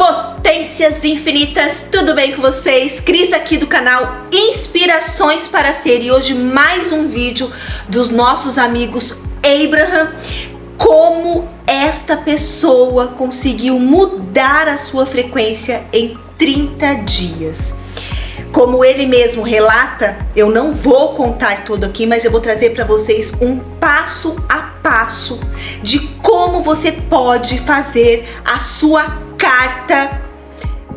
Potências infinitas, tudo bem com vocês? Cris aqui do canal Inspirações para Ser, e hoje mais um vídeo dos nossos amigos Abraham. Como esta pessoa conseguiu mudar a sua frequência em 30 dias. Como ele mesmo relata, eu não vou contar tudo aqui, mas eu vou trazer para vocês um passo a passo de como você pode fazer a sua carta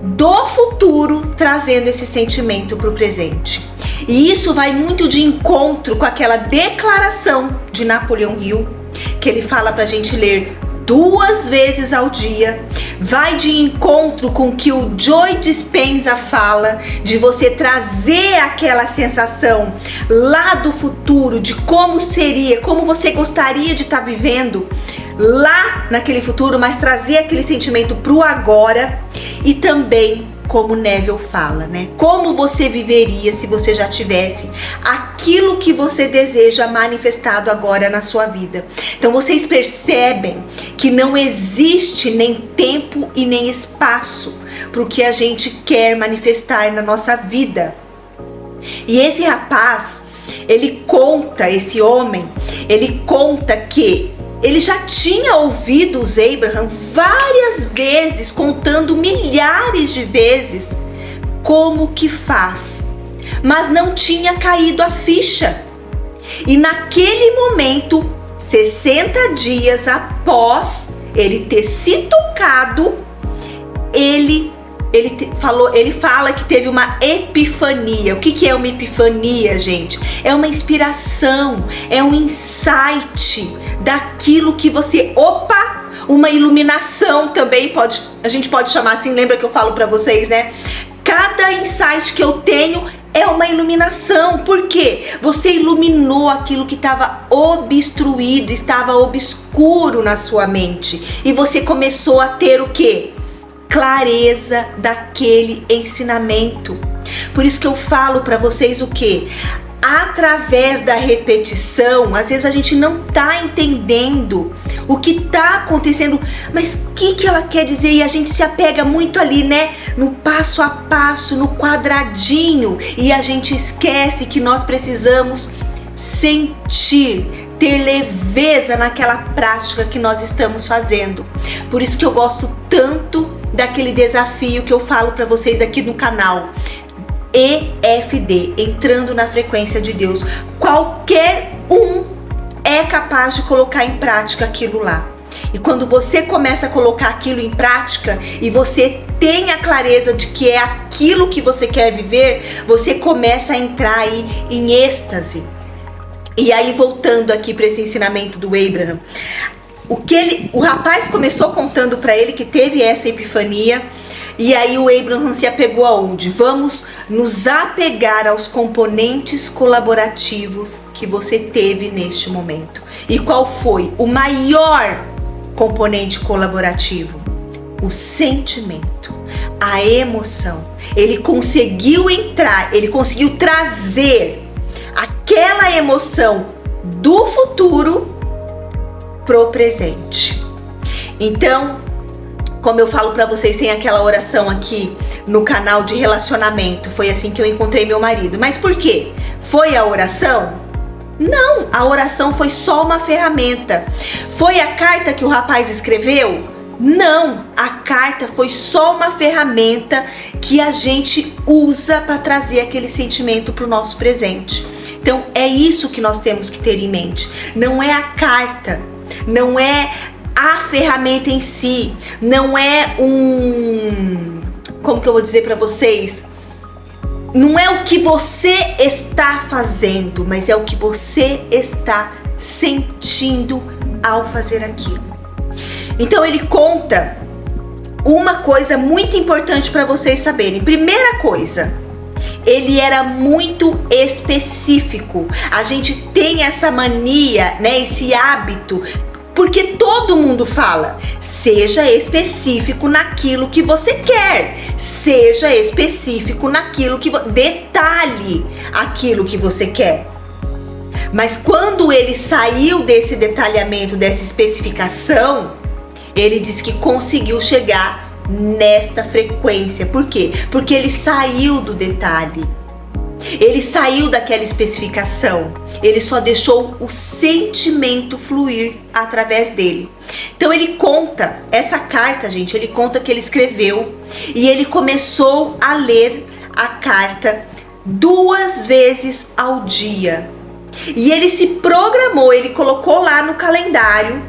do futuro, trazendo esse sentimento para o presente. E isso vai muito de encontro com aquela declaração de Napoleão Hill, que ele fala para a gente ler 2 vezes ao dia. Vai de encontro com o que o Joe Dispenza fala, de você trazer aquela sensação lá do futuro, de como seria, como você gostaria de estar vivendo lá naquele futuro, mas trazer aquele sentimento pro agora. E também como Neville fala, né? Como você viveria se você já tivesse aquilo que você deseja manifestado agora na sua vida. Então vocês percebem que não existe nem tempo e nem espaço para o que a gente quer manifestar na nossa vida. E esse rapaz, esse homem, ele conta que ele já tinha ouvido os Abraham várias vezes, contando milhares de vezes como que faz, mas não tinha caído a ficha. E naquele momento, 60 dias após ele ter se tocado, ele fala que teve uma epifania. O que é uma epifania, gente? É uma inspiração, é um insight daquilo que você... uma iluminação também, a gente pode chamar assim, lembra que eu falo pra vocês, né? Cada insight que eu tenho é uma iluminação. Por quê? Você iluminou aquilo que estava obstruído, estava obscuro na sua mente. E você começou a ter o quê? Clareza daquele ensinamento. Por isso que eu falo para vocês o que? Através da repetição, às vezes a gente não tá entendendo o que tá acontecendo, mas o que ela quer dizer? E a gente se apega muito ali, né? No passo a passo, no quadradinho, e a gente esquece que nós precisamos sentir, ter leveza naquela prática que nós estamos fazendo. Por isso que eu gosto tanto daquele desafio que eu falo para vocês aqui no canal, EFD, entrando na frequência de Deus. Qualquer um é capaz de colocar em prática aquilo lá. E quando você começa a colocar aquilo em prática e você tem a clareza de que é aquilo que você quer viver, você começa a entrar aí em êxtase. E aí, voltando aqui para esse ensinamento do Abraham, o rapaz começou contando para ele que teve essa epifania. E aí o Abraham se apegou aonde? Vamos nos apegar aos componentes colaborativos que você teve neste momento. E qual foi o maior componente colaborativo? O sentimento, a emoção. Ele conseguiu entrar, ele conseguiu trazer aquela emoção do futuro pro presente. Então, como eu falo pra vocês, tem aquela oração aqui no canal de relacionamento. Foi assim que eu encontrei meu marido. Mas por quê? Foi a oração? Não, a oração foi só uma ferramenta. Foi a carta que o rapaz escreveu? Não, a carta foi só uma ferramenta que a gente usa para trazer aquele sentimento pro nosso presente. Então é isso que nós temos que ter em mente. Não é a carta, não é a ferramenta em si, não é como que eu vou dizer para vocês? Não é o que você está fazendo, mas é o que você está sentindo ao fazer aquilo. Então ele conta uma coisa muito importante para vocês saberem. Primeira coisa, ele era muito específico. A gente tem essa mania, né, esse hábito, porque todo mundo fala, seja específico naquilo que você quer, seja específico naquilo que detalhe aquilo que você quer. Mas quando ele saiu desse detalhamento, dessa especificação, ele diz que conseguiu chegar nesta frequência. Por quê? Porque ele saiu do detalhe. Ele saiu daquela especificação, ele só deixou o sentimento fluir através dele. Então ele conta, essa carta, gente, ele conta que ele escreveu e ele começou a ler a carta 2 vezes ao dia. E ele se programou, ele colocou lá no calendário,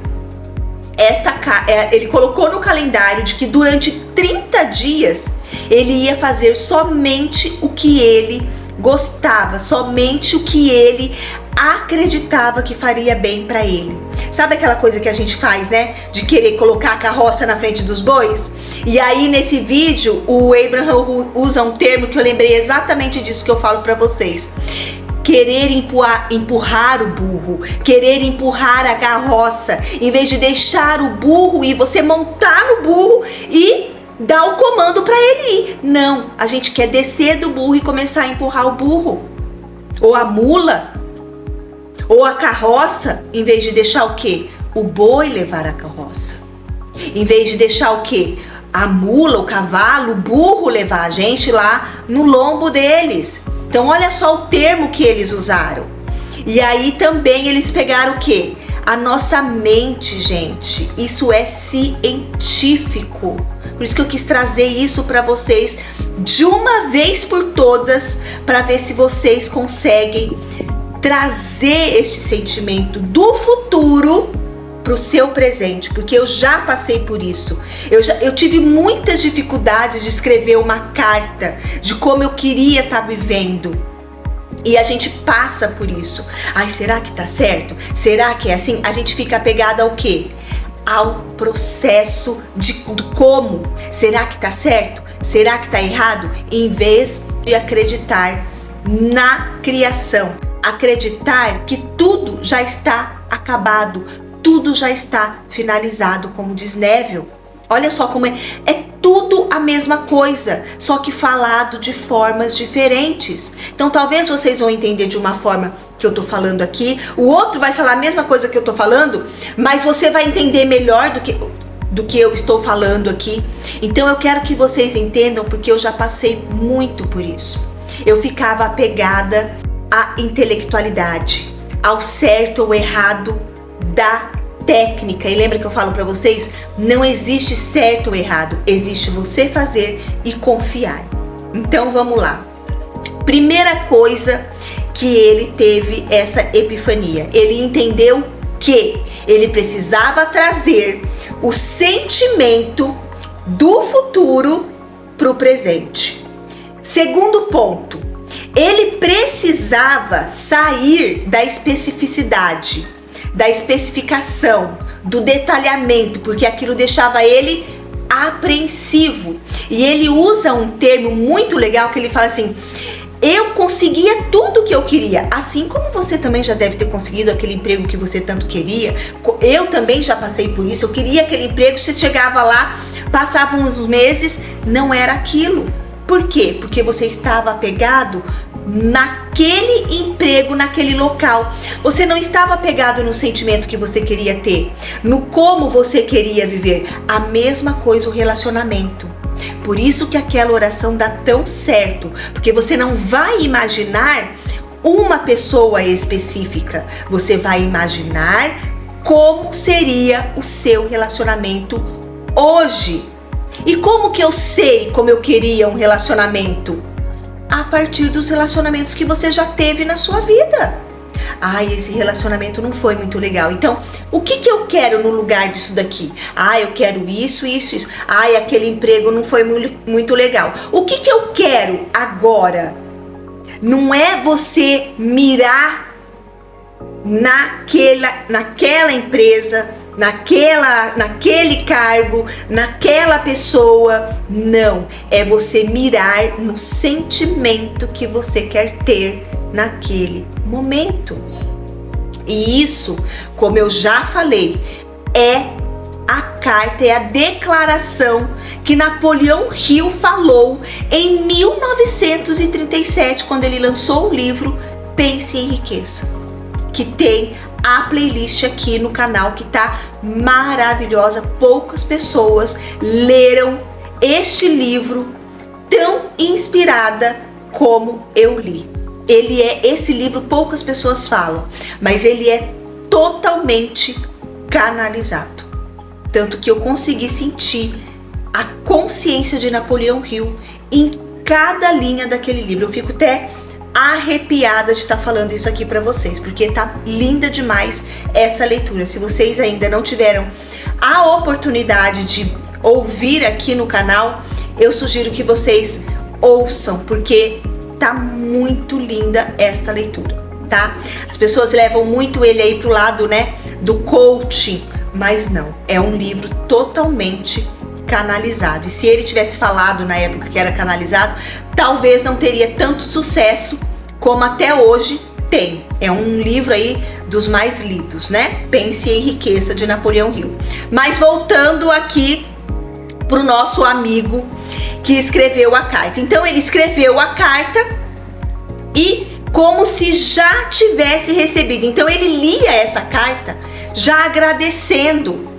ele colocou no calendário de que durante 30 dias ele ia fazer somente o que ele gostava, somente o que ele acreditava que faria bem para ele. Sabe aquela coisa que a gente faz, né? De querer colocar a carroça na frente dos bois? E aí nesse vídeo o Abraham usa um termo que eu lembrei exatamente disso que eu falo para vocês. Querer empurrar o burro, querer empurrar a carroça, em vez de deixar o burro ir, você montar no burro e dá o comando para ele ir. Não, a gente quer descer do burro e começar a empurrar o burro, ou a mula, ou a carroça, em vez de deixar o quê? O boi levar a carroça. Em vez de deixar o quê? A mula, o cavalo, o burro levar a gente lá no lombo deles. Então olha só o termo que eles usaram. E aí também eles pegaram o quê? A nossa mente, gente. Isso é científico. Por isso que eu quis trazer isso para vocês de uma vez por todas, para ver se vocês conseguem trazer este sentimento do futuro para o seu presente, porque eu já passei por isso. Eu tive muitas dificuldades de escrever uma carta de como eu queria estar vivendo. E a gente passa por isso. Ai, será que tá certo? Será que é assim? A gente fica apegada ao quê? Ao processo do como. Será que tá certo? Será que tá errado? Em vez de acreditar na criação. Acreditar que tudo já está acabado. Tudo já está finalizado, como diz Neville. Olha só como é tudo a mesma coisa, só que falado de formas diferentes. Então talvez vocês vão entender de uma forma que eu tô falando aqui, o outro vai falar a mesma coisa que eu tô falando, mas você vai entender melhor do que eu estou falando aqui. Então eu quero que vocês entendam, porque eu já passei muito por isso. Eu ficava apegada à intelectualidade, ao certo ou errado da técnica. E lembra que eu falo para vocês, não existe certo ou errado, existe você fazer e confiar. Então vamos lá. Primeira coisa que ele teve essa epifania, ele entendeu que ele precisava trazer o sentimento do futuro para o presente. Segundo ponto, ele precisava sair da especificidade, da especificação, do detalhamento, porque aquilo deixava ele apreensivo. E ele usa um termo muito legal que ele fala assim: eu conseguia tudo que eu queria, assim como você também já deve ter conseguido aquele emprego que você tanto queria. Eu também já passei por isso, eu queria aquele emprego, você chegava lá, passavam uns meses, não era aquilo. Por quê? Porque você estava apegado naquele emprego, naquele local. Você não estava apegado no sentimento que você queria ter, no como você queria viver. A mesma coisa o relacionamento. Por isso que aquela oração dá tão certo, porque você não vai imaginar uma pessoa específica, você vai imaginar como seria o seu relacionamento hoje. E como que eu sei como eu queria um relacionamento? A partir dos relacionamentos que você já teve na sua vida. Ai, esse relacionamento não foi muito legal. Então, o que eu quero no lugar disso daqui? Eu quero isso, isso, isso. Aquele emprego não foi muito legal. O que eu quero agora? Não é você mirar naquela empresa, naquele cargo, naquela pessoa. Não, é você mirar no sentimento que você quer ter naquele momento. E isso, como eu já falei, é a carta, é a declaração que Napoleão Hill falou em 1937, quando ele lançou o livro Pense em Riqueza, que tem a playlist aqui no canal, que tá maravilhosa. Poucas pessoas leram este livro tão inspirada como eu li. Esse livro poucas pessoas falam, mas ele é totalmente canalizado. Tanto que eu consegui sentir a consciência de Napoleão Hill em cada linha daquele livro. Eu fico até arrepiada de estar falando isso aqui para vocês, porque tá linda demais essa leitura. Se vocês ainda não tiveram a oportunidade de ouvir aqui no canal, eu sugiro que vocês ouçam, porque tá muito linda essa leitura, tá? As pessoas levam muito ele aí pro lado, né, do coaching, mas não, é um livro totalmente canalizado. E se ele tivesse falado na época que era canalizado, talvez não teria tanto sucesso como até hoje tem. É um livro aí dos mais lidos, né? Pense em Riqueza, de Napoleão Hill. Mas voltando aqui pro nosso amigo que escreveu a carta. Então ele escreveu a carta e como se já tivesse recebido. Então ele lia essa carta já agradecendo.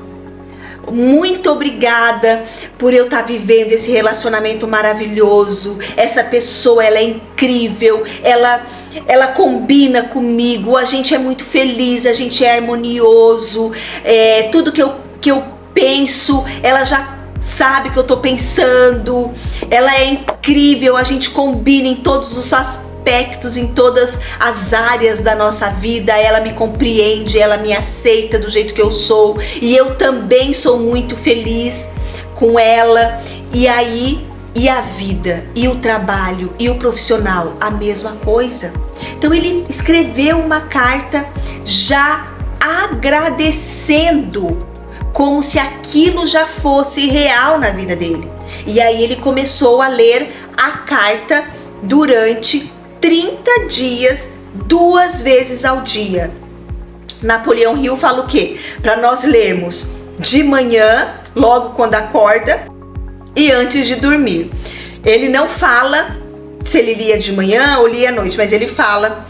Muito obrigada por eu estar vivendo esse relacionamento maravilhoso. Essa pessoa, ela é incrível, ela combina comigo, a gente é muito feliz, a gente é harmonioso, tudo que eu penso, ela já sabe o que eu tô pensando, ela é incrível, a gente combina em todos os aspectos, em todas as áreas da nossa vida, ela me compreende, ela me aceita do jeito que eu sou, e eu também sou muito feliz com ela. E aí, e a vida, e o trabalho, e o profissional, a mesma coisa. Então ele escreveu uma carta já agradecendo, como se aquilo já fosse real na vida dele. E aí ele começou a ler a carta durante 30 dias, 2 vezes ao dia. Napoleão Hill fala o quê? Para nós lermos de manhã, logo quando acorda, e antes de dormir. Ele não fala se ele lia de manhã ou lia à noite, mas ele fala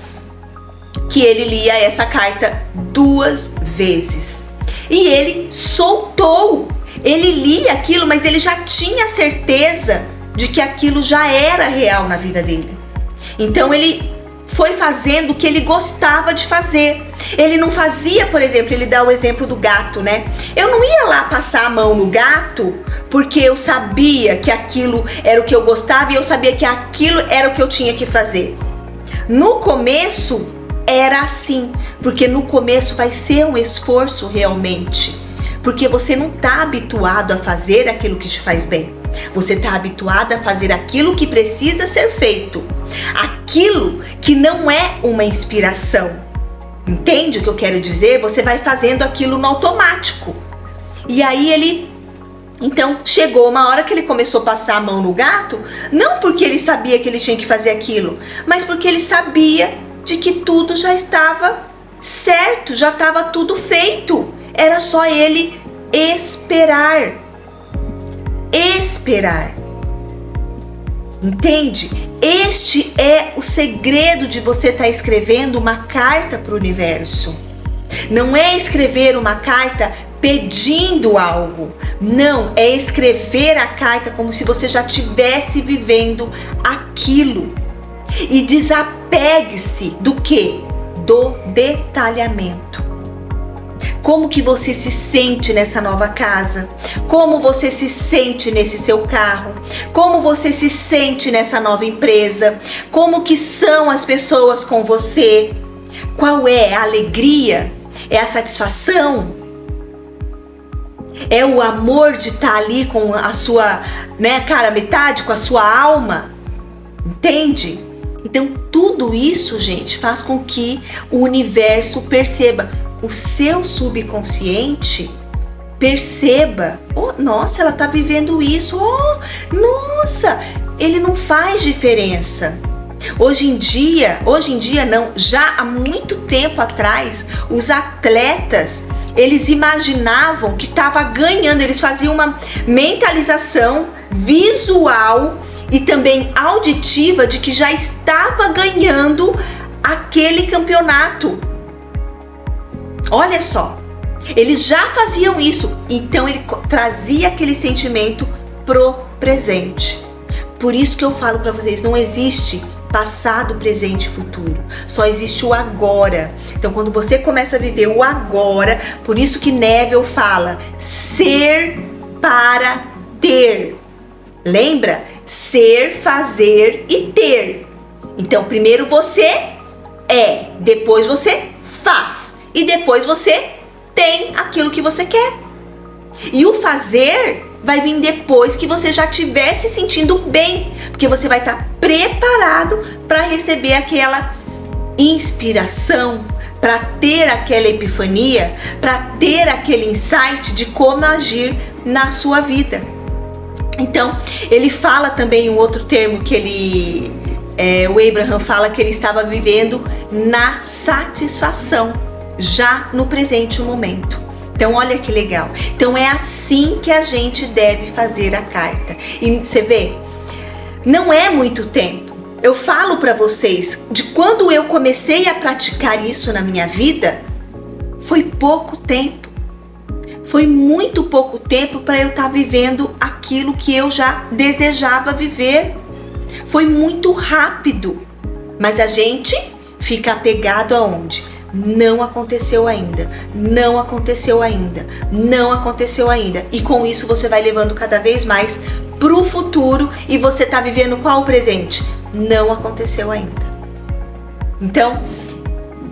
que ele lia essa carta 2 vezes. E ele soltou, ele lia aquilo, mas ele já tinha certeza de que aquilo já era real na vida dele. Então ele foi fazendo o que ele gostava de fazer. Ele não fazia, por exemplo, ele dá o exemplo do gato, né? Eu não ia lá passar a mão no gato porque eu sabia que aquilo era o que eu gostava e eu sabia que aquilo era o que eu tinha que fazer. No começo era assim, porque no começo vai ser um esforço realmente, porque você não está habituado a fazer aquilo que te faz bem. Você está habituado a fazer aquilo que precisa ser feito, aquilo que não é uma inspiração. Entende o que eu quero dizer? Você vai fazendo aquilo no automático. E aí então chegou uma hora que ele começou a passar a mão no gato, não porque ele sabia que ele tinha que fazer aquilo, mas porque ele sabia de que tudo já estava certo, já estava tudo feito. Era só ele esperar. Esperar. Entende? Este é o segredo de você estar escrevendo uma carta para o universo. Não é escrever uma carta pedindo algo. Não, é escrever a carta como se você já estivesse vivendo aquilo. E desapegue-se do quê? Do detalhamento. Como que você se sente nessa nova casa? Como você se sente nesse seu carro? Como você se sente nessa nova empresa? Como que são as pessoas com você? Qual é a alegria? É a satisfação? É o amor de estar ali com a sua, cara metade, com a sua alma? Entende? Então tudo isso, gente, faz com que o universo perceba. O seu subconsciente perceba, oh, nossa, ela tá vivendo isso, oh, nossa, ele não faz diferença. Hoje em dia não, já há muito tempo atrás, os atletas, eles imaginavam que estava ganhando, eles faziam uma mentalização visual e também auditiva de que já estava ganhando aquele campeonato. Olha só, eles já faziam isso, então ele trazia aquele sentimento pro presente. Por isso que eu falo para vocês, não existe passado, presente e futuro. Só existe o agora. Então, quando você começa a viver o agora, por isso que Neville fala ser para ter. Lembra? Ser, fazer e ter. Então, primeiro você é, depois você faz e depois você tem aquilo que você quer. E o fazer vai vir depois que você já estiver se sentindo bem, porque você vai estar preparado para receber aquela inspiração, para ter aquela epifania, para ter aquele insight de como agir na sua vida. Então, ele fala também um outro termo que o Abraham fala que ele estava vivendo na satisfação, já no presente momento. Então, olha que legal. Então, é assim que a gente deve fazer a carta. E você vê, não é muito tempo. Eu falo para vocês, de quando eu comecei a praticar isso na minha vida, foi pouco tempo. Foi muito pouco tempo para eu estar vivendo aquilo que eu já desejava viver. Foi muito rápido. Mas a gente fica apegado aonde? Não aconteceu ainda, não aconteceu ainda, não aconteceu ainda. E com isso você vai levando cada vez mais pro futuro e você tá vivendo qual o presente? Não aconteceu ainda. Então,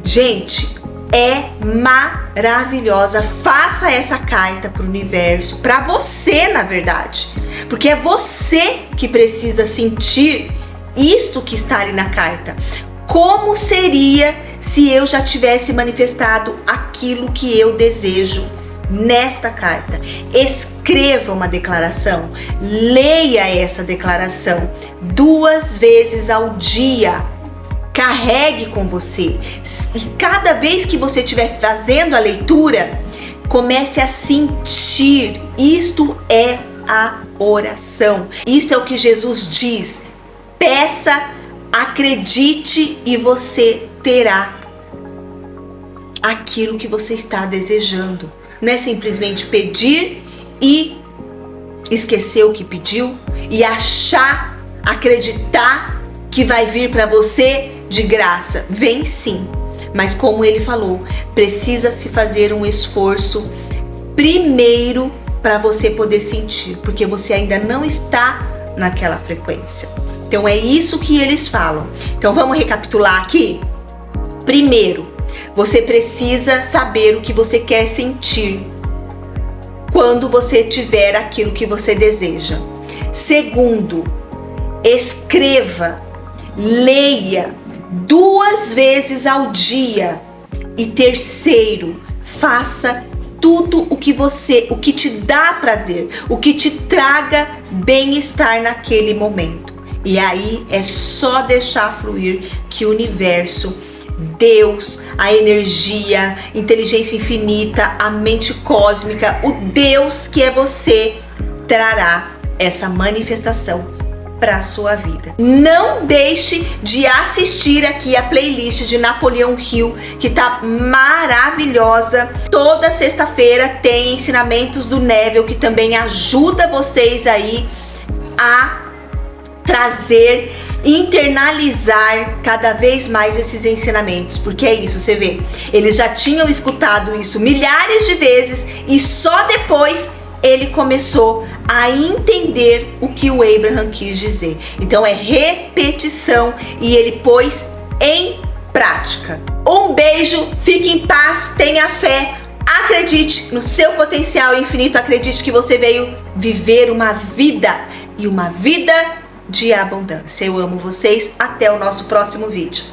gente, é maravilhosa. Faça essa carta pro universo, para você, na verdade. Porque é você que precisa sentir isto que está ali na carta. Como seria se eu já tivesse manifestado aquilo que eu desejo nesta carta? Escreva uma declaração, leia essa declaração 2 vezes ao dia, carregue com você e cada vez que você estiver fazendo a leitura, comece a sentir. Isto é a oração, isto é o que Jesus diz: peça, acredite e você terá aquilo que você está desejando. Não é simplesmente pedir e esquecer o que pediu e achar, acreditar que vai vir para você de graça. Vem sim, mas como ele falou, precisa se fazer um esforço primeiro para você poder sentir, porque você ainda não está naquela frequência. Então é isso que eles falam. Então vamos recapitular aqui? Primeiro, você precisa saber o que você quer sentir quando você tiver aquilo que você deseja. Segundo, escreva, leia 2 vezes ao dia. E terceiro, faça tudo o que te dá prazer, o que te traga bem-estar naquele momento. E aí é só deixar fluir que o universo, Deus, a energia, inteligência infinita, a mente cósmica, o Deus que é você, trará essa manifestação para a sua vida. Não deixe de assistir aqui a playlist de Napoleão Hill, que tá maravilhosa. Toda sexta-feira tem ensinamentos do Neville, que também ajuda vocês aí a trazer, internalizar cada vez mais esses ensinamentos, porque é isso, você vê, eles já tinham escutado isso milhares de vezes e só depois ele começou a entender o que o Abraham quis dizer. Então é repetição e ele pôs em prática. Um beijo, fique em paz, tenha fé, acredite no seu potencial infinito, acredite que você veio viver uma vida e uma vida de abundância. Eu amo vocês, até o nosso próximo vídeo.